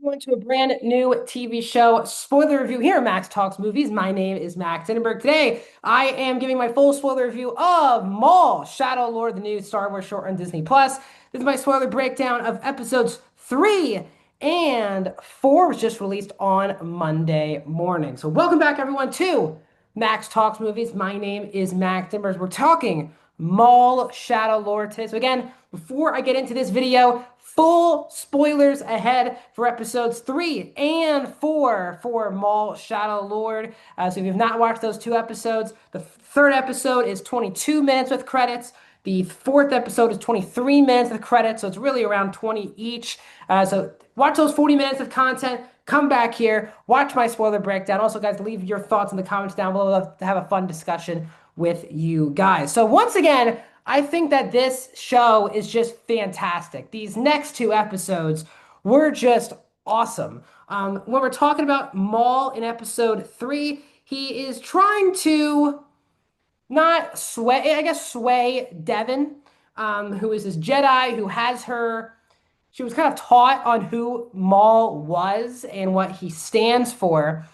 Everyone to a brand new TV show spoiler review here at Max Talks Movies. My name is Max Innenberg. Today, I am giving my full spoiler review of Maul, Shadow Lord, the new Star Wars short on Disney Plus. This is my spoiler breakdown of episodes 3 and 4, was just released on Monday morning. So welcome back, everyone, to Max Talks Movies. My name is Max Innenberg. We're talking Maul, Shadow Lord today. So again, before I get into this video, full spoilers ahead for episodes 3 and 4 for Maul Shadow Lord. So if you've not watched those two episodes, the third episode is 22 minutes with credits. The fourth episode is 23 minutes with credits, so it's really around 20 each. So watch those 40 minutes of content. Come back here, watch my spoiler breakdown. Also, guys, leave your thoughts in the comments down below. I'd love to have a fun discussion with you guys. So once again, I think that this show is just fantastic. These next two episodes were just awesome. When we're talking about Maul in episode 3, he is trying to not sway, I guess, sway Devin, who is this Jedi who has her. She was kind of taught on who Maul was and what he stands for.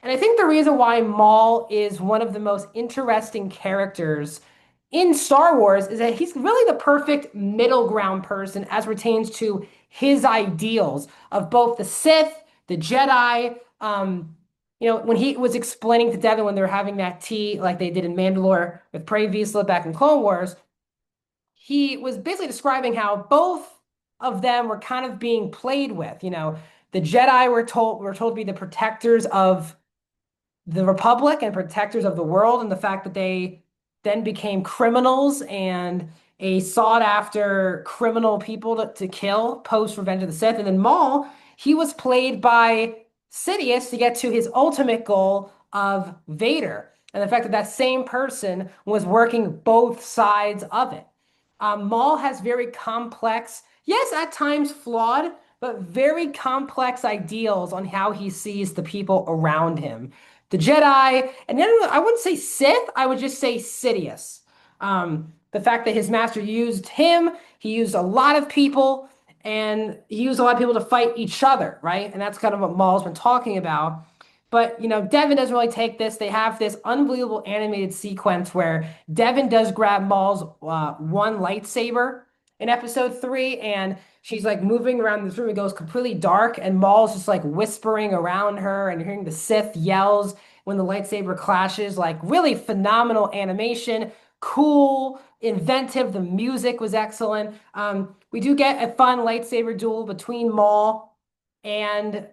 And I think the reason why Maul is one of the most interesting characters in Star Wars is that he's really the perfect middle ground person as pertains to his ideals of both the Sith, the Jedi. When he was explaining to Devin when they were having that tea, like they did in Mandalore with Prey Vizsla back in Clone Wars, he was basically describing how both of them were kind of being played with. The Jedi were told to be the protectors of the Republic and protectors of the world, and the fact that they then became criminals and a sought after criminal people to kill post Revenge of the Sith. And then Maul, he was played by Sidious to get to his ultimate goal of Vader. And the fact that that same person was working both sides of it. Maul has very complex, yes, at times flawed, but very complex ideals on how he sees the people around him. The Jedi, and then I wouldn't say Sith, I would just say Sidious. The fact that his master used him, he used a lot of people, and he used a lot of people to fight each other, right? And that's kind of what Maul's been talking about. But, Devin doesn't really take this. They have this unbelievable animated sequence where Devin does grab Maul's one lightsaber in episode 3, and she's like moving around this room. It goes completely dark, and Maul's just like whispering around her, and you're hearing the Sith yells when the lightsaber clashes. Like, really phenomenal animation, cool, inventive. The music was excellent. We do get a fun lightsaber duel between Maul and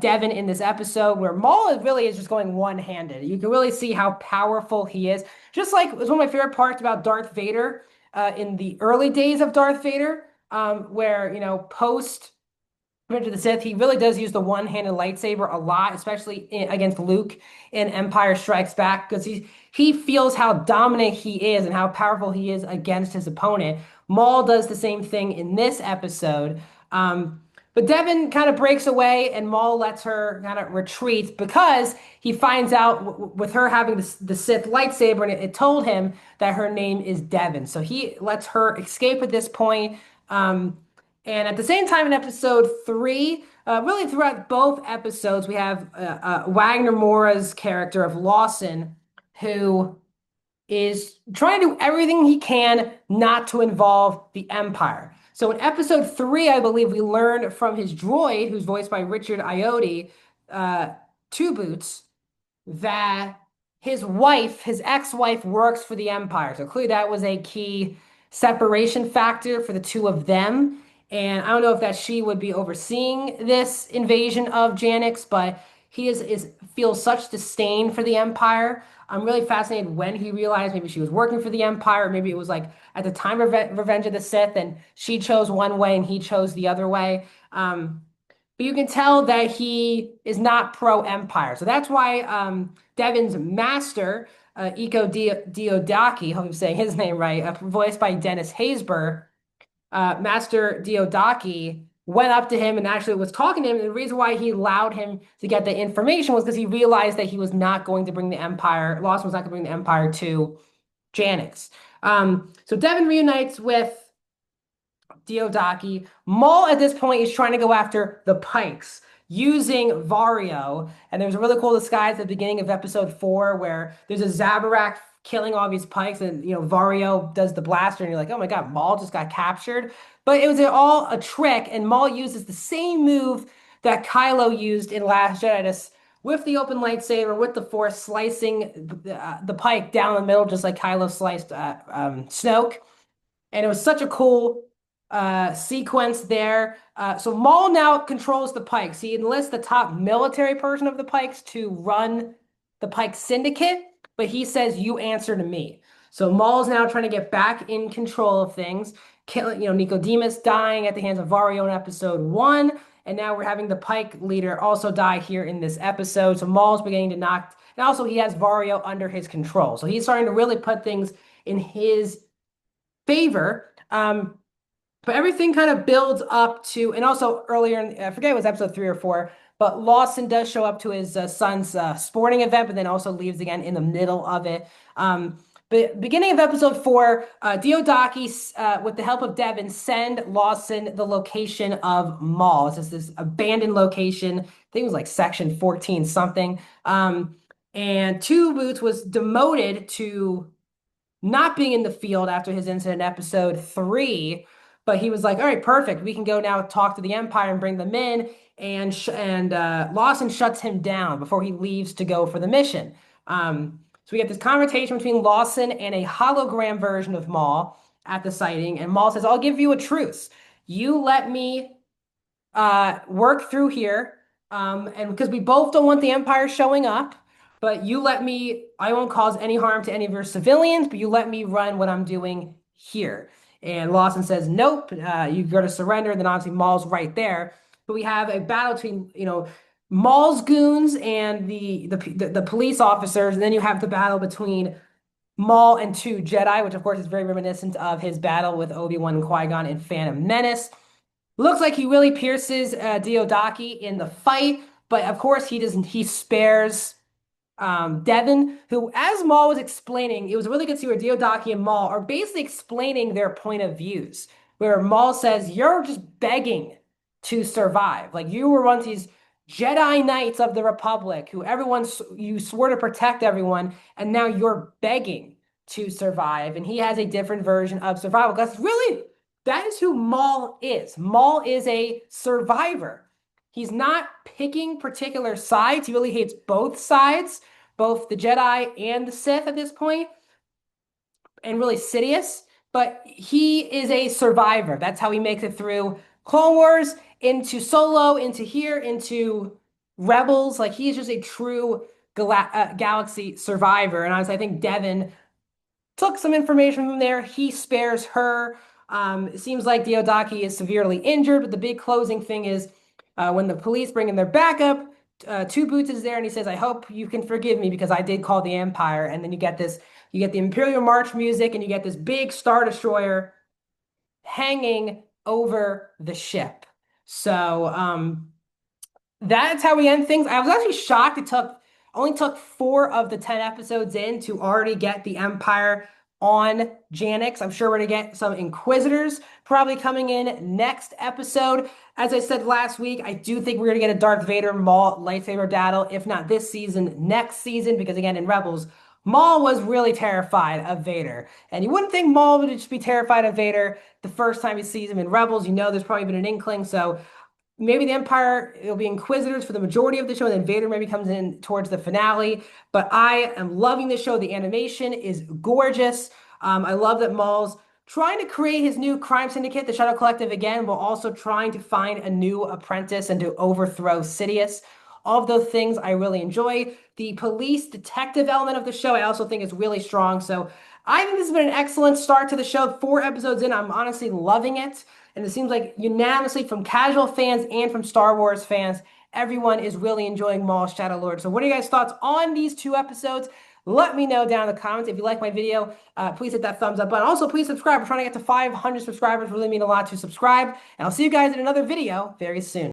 Devin in this episode, where Maul really is just going one-handed. You can really see how powerful he is. Just like it was one of my favorite parts about Darth Vader in the early days of Darth Vader, where post Revenge of the Sith, he really does use the one-handed lightsaber a lot, especially against Luke in Empire Strikes Back, because he feels how dominant he is and how powerful he is against his opponent. Maul does the same thing in this episode. But Devin kind of breaks away, and Maul lets her kind of retreat because he finds out with her having the Sith lightsaber, and it told him that her name is Devin. So he lets her escape at this point. And at the same time, in episode 3, really throughout both episodes, we have Wagner Moura's character of Lawson, who is trying to do everything he can not to involve the Empire. So in episode 3, I believe we learned from his droid, who's voiced by Richard Ayoade, Two Boots, that his wife, his ex-wife, works for the Empire. So clearly that was a key separation factor for the two of them. And I don't know if that she would be overseeing this invasion of Janix, but he feels such disdain for the Empire. I'm really fascinated when he realized maybe she was working for the Empire, or maybe it was like at the time of Revenge of the Sith, and she chose one way and he chose the other way. But you can tell that he is not pro-Empire. So that's why Devin's master, Iko Diodaki, I hope I'm saying his name right, voiced by Dennis Haysbert, Master Diodaki went up to him and actually was talking to him. And the reason why he allowed him to get the information was because he realized that he was not going to bring the Empire, Lawson was not going to bring the Empire to Janix. So Devin reunites with Diodaki. Maul at this point is trying to go after the Pikes. using Vario. And there was a really cool disguise at the beginning of episode 4 where there's a Zabarak killing all these pikes, and Vario does the blaster, and you're like, oh my God, Maul just got captured. But it was all a trick, and Maul uses the same move that Kylo used in Last Jedi with the open lightsaber, with the Force, slicing the pike down the middle, just like Kylo sliced Snoke. And it was such a cool sequence there. So Maul now controls the Pikes. He enlists the top military person of the Pikes to run the Pike Syndicate, but he says, "You answer to me." So Maul's now trying to get back in control of things. Killing, Nicodemus dying at the hands of Vario in episode 1, and now we're having the Pike leader also die here in this episode. So Maul's beginning to knock, and also he has Vario under his control. So he's starting to really put things in his favor. But everything kind of builds up to, and also earlier, I forget it was episode 3 or 4, but Lawson does show up to his son's sporting event, but then also leaves again in the middle of it. But beginning of episode 4, Diodaki, with the help of Devin, send Lawson the location of Maul. It's just this abandoned location. I think it was like section 14 something. And Two Boots was demoted to not being in the field after his incident in episode 3, but he was like, all right, perfect. We can go now talk to the Empire and bring them in. And Lawson shuts him down before he leaves to go for the mission. So we get this conversation between Lawson and a hologram version of Maul at the sighting. And Maul says, I'll give you a truce. You let me work through here. And because we both don't want the Empire showing up, but you let me, I won't cause any harm to any of your civilians, but you let me run what I'm doing here. And Lawson says, nope, you got to surrender. Then obviously Maul's right there. But we have a battle between, Maul's goons and the police officers. And then you have the battle between Maul and 2 Jedi, which of course is very reminiscent of his battle with Obi-Wan and Qui-Gon in Phantom Menace. Looks like he really pierces Diodaki in the fight, but of course he doesn't. He spares Devin, who, as Maul was explaining, it was really good to see where Diodaki and Maul are basically explaining their point of views. Where Maul says, "You're just begging to survive. Like you were once these Jedi Knights of the Republic, who you swore to protect everyone, and now you're begging to survive." And he has a different version of survival. Because really, that is who Maul is. Maul is a survivor. He's not picking particular sides. He really hates both sides, both the Jedi and the Sith at this point, and really Sidious. But he is a survivor. That's how he makes it through Clone Wars, into Solo, into here, into Rebels. Like he is just a true galaxy survivor. And I think Devin took some information from there. He spares her. It seems like Diodaki is severely injured, but the big closing thing is when the police bring in their backup, Two Boots is there and he says, I hope you can forgive me because I did call the Empire. And then you get the Imperial March music and you get this big Star Destroyer hanging over the ship. So that's how we end things. I was actually shocked it only took 4 of the 10 episodes in to already get the Empire on Janix. I'm sure we're going to get some Inquisitors probably coming in next episode. As I said last week, I do think we're going to get a Darth Vader Maul lightsaber battle, if not this season, next season, because again, in Rebels, Maul was really terrified of Vader. And you wouldn't think Maul would just be terrified of Vader the first time he sees him in Rebels. There's probably been an inkling. So maybe the Empire, it'll be Inquisitors for the majority of the show, and then Vader maybe comes in towards the finale. But I am loving the show. The animation is gorgeous. I love that Maul's trying to create his new crime syndicate, the Shadow Collective again, while also trying to find a new apprentice and to overthrow Sidious. All of those things I really enjoy. The police detective element of the show I also think is really strong. So I think this has been an excellent start to the show. 4 episodes in, I'm honestly loving it. And it seems like unanimously from casual fans and from Star Wars fans, everyone is really enjoying Maul Shadow Lord. So what are you guys' thoughts on these 2 episodes? Let me know down in the comments. If you like my video, please hit that thumbs up button. Also, please subscribe. We're trying to get to 500 subscribers. Really mean a lot to subscribe. And I'll see you guys in another video very soon.